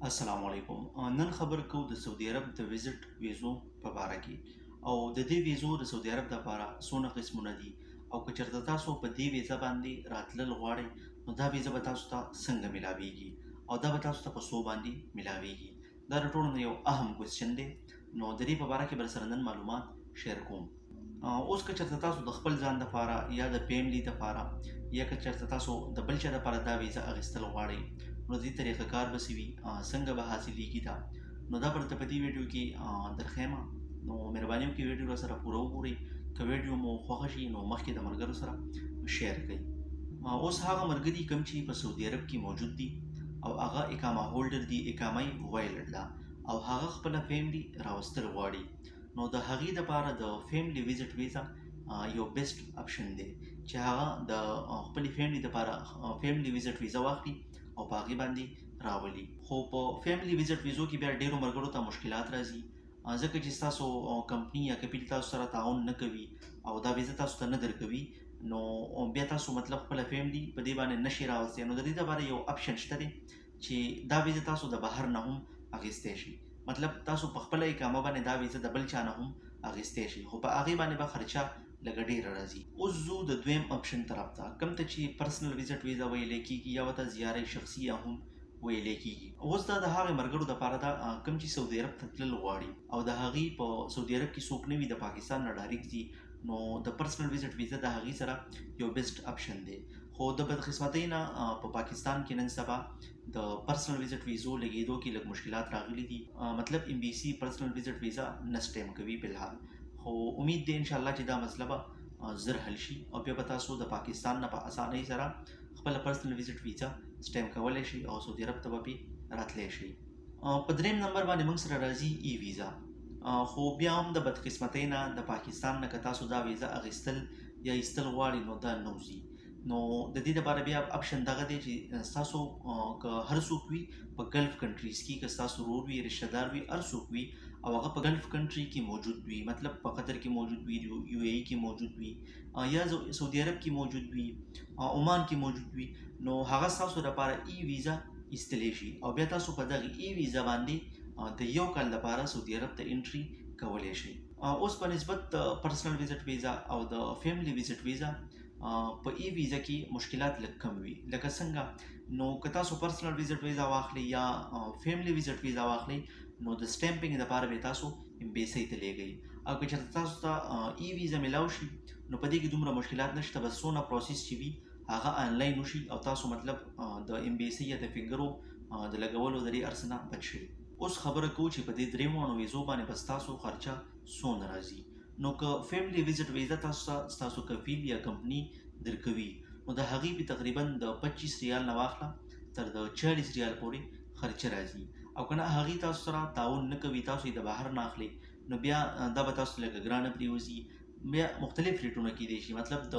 السلام علیکم. نن خبر کوو د سعودي عرب د ویزټ ویزو په باره کې او د دې ویزو د سعودي عرب لپاره څونه قسمونه دي او که چېرته تاسو په دې ویزه باندې راتلل غواړئ نو دا ویزه به تاسو ته څنګه میلاویږي او دا به تاسو ته په څو باندې میلاویږي. دا د ټولو نه یو اهم کوېسچن دی، نو د دې په باره کې به سره نن معلومات شیر کوم. اوس که چېرته تاسو د خپل ځان دپاره یا د فیملي دپاره یا که چېرته تاسو د بل چا دپاره دا ویزه اخیستل غواړئ نو د دې طریقه کار به څه وي، څنګه به حاصلېږي دا، نو دا به درته په دې ویډیو کې درښیم. نو مهرباني وکړئ ویډیو راسره پوره وګورئ. که ویډیو مو خوښه شي نو مخکې د ملګرو سره شیر کړئ. اوس هغه ملګري کوم چې په سعودي عرب کې موجود دي او هغه اقامه هولډر دي، اقامه یې وایلډ ده او هغه خپله فیملي راوستل غواړي، نو د هغې دپاره د فیملي ویزټ ویزا یو بیسټ اپشن دی چې هغه د خپلې فیملي دپاره فیملي ویزټ ویزا واخلي او په هغې باندې راولي. خو په فیملي ویزټ ویزو کې بیا ډېرو ملګرو ته مشکلات راځي، ځکه چې ستاسو کمپني یا کپیل تاسو سره تعاون نه کوي او دا ویزه تاسو ته نه درکوي، نو بیا تاسو مطلب خپله فیملي په دې باندې نشئ راوستی. نو د دې دپاره یو اپشن شته دی چې دا ویزه تاسو د بهر نه هم اخیستی شئ، مطلب تاسو په خپله اقامه باندې دا ویزه د بل چا نه هم اخیستی شئ، خو په هغې باندې به خرچه لږه ډېره راځي. اوس ځو د دویم اپشن طرف ته، کوم ته چې پرسنل ویزټ ویزا ویلی کېږي یا ورته زیارې شخصیه هم ویلی کېږي. اوس دا د هغې ملګرو دپاره ده کوم چې سعودي عرب ته تلل غواړي او د هغې په سعودي عرب کې څوک نه وي، د پاکستان نه ډایرکټ ځي، نو د پرسنل ویزټ ویزا د هغې سره یو بیسټ اپشن دی. خو د بدقسمتۍ نه په پاکستان کې نن سبا د پرسنل ویزټ ویزو لګېدو کې لږ مشکلات راغلي دي، مطلب ام بي سي پرسنل ویزټ ویزا نه سټیم کوي فلحال، خو امید دی انشاءالله چې دا مسله به زر حل شي او بیا به تاسو د پاکستان نه په اسانۍ سره خپله پرسنل ویزټ ویزا سټیم کولی شئ او سعودي عرب ته به پرې راتلی شئ. په دریم نمبر باندې موږ سره راځي ای ویزا، خو بیا هم د بدقسمتۍ نه د پاکستان نه که تاسو دا ویزا اخیستل یا ایستل غواړئ نو دا نه وځي. نو د دې دپاره بیا اپشن دغه دی چې ستاسو که هر څوک وي په ګلف کنټریز کې، که ستاسو ورور وي، رشته دار وي، هر څوک وي او هغه په ګلف کنټري کې موجود وي، مطلب په قطر کې موجود وي، یو ای کې موجود وي یا سعودي عرب کې موجود وي، عمان کې موجود وي، نو هغه ستاسو لپاره ای ویزا ایستلی شي او بیا تاسو په دغه ای ویزا باندې د یو کال لپاره سعودي عرب ته انټري کولی شئ. اوس په نسبت د پرسنل ویزټ ویزا او د فیملی ویزټ ویزا په ای ویزا کې مشکلات لږ کم وي. لکه څنګه، نو که تاسو پرسنل ویزټ ویزا واخلئ یا فیملی ویزټ ویزا واخلئ نو د سټمپینګ دپاره به تاسو امبیسۍ ته لیږئ، او که چېرته تاسو ته ای ویزا میلاو شي نو په دې کې دومره مشکلات نشته، بس څونه پروسس چې وي هغه آنلاین وشي او تاسو مطلب د امبیسۍ یا د فنګرو د لګولو د دې هر څه نه بچ شئ. اوس خبره کوو چې په دې درېیمو ویزو باندې به ستاسو خرچه څونه راځي. نو که فیملی ویزټ ویزا تاسو ته ستاسو کفیل یا کمپني درکوي نو د هغې به تقریبا د 25 ریال نه واخله تر د 40 ریال پورې خرچه راځي، او که نه هغې تاسو سره تعاون نه کوي، تاسو یې د بهر نه اخلئ نو بیا دا به تاسو لږه ګرانه پرېوځي. بیا مختلف ریټونه کیدی شي، مطلب د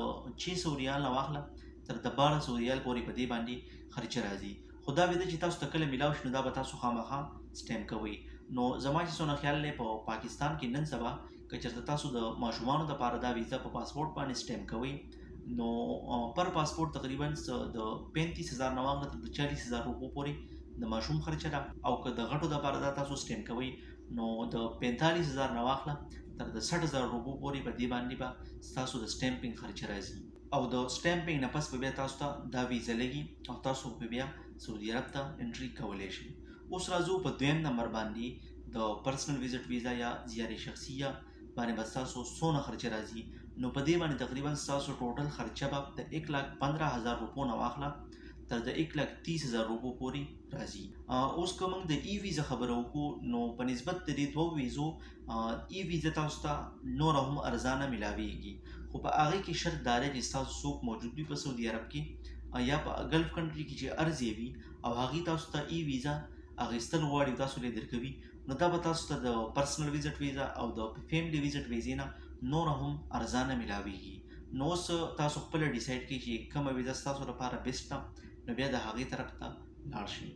600 ریال نه واخله تر د 1200 ریال پورې په دې باندې خرچه راځي. خو دا ویده چې تاسو ته کله میلاو شي نو دا به تاسو خامخا سټیم کوئ. نو زما چې څونه خیال دی په پاکستان کې نن سبا که چېرته تاسو د ماشومانو دپاره دا ویزا په پاسپورټ باندې سټیم کوئ نو پر پاسپورټ تقریبا د 35,000 نه واخله تر د 40,000 روپو پورې د ماشوم خرچه ده، او که د غټو دپاره دا تاسو سټیم کوئ نو د 45,000 نه واخله تر د 60,000 روپو پورې په دې باندې به ستاسو د سټمپینګ خرچه راځي، او د سټمپینګ نه پس به بیا تاسو ته دا ویزا لګي او تاسو به بیا سعودي عرب ته انټري کولی شئ. اوس راځو په دویم نمبر باندې د پرسنل ویزټ ویزا یا زیارې شخصیه باندې به ستاسو څونه خرچه راځي. نو په دې باندې تقریبا ستاسو ټوټل خرچه به د 1,15,000 روپو نه واخله تر د 1,30,000 روپو پورې راځي. اوس که موږ د ای ویزا خبره وکړو نو په نسبت د دې دوو ویزو ای ویزا تاسو ته نوره هم ارزانه میلاویږي، خو په هغې کې شرط دا دی چې ستاسو څوک موجود وي په سعودي عرب کې یا په ګلف کنټري کې چې هر ځای وي او هغې تاسو ته ای ویزا اخیستل غواړي او تاسو یې درکوي، نو دا به تاسو ته د پرسنل ویزټ ویزا او د فیملی ویزټ ویزې نه نوره هم ارزانه میلاویږي. نو اوس تاسو خپله ډیسایډ کړئ چې کومه ویزا ستاسو لپاره بیسټ ده، نو بیا د هغې طرف ته لاړ شئ.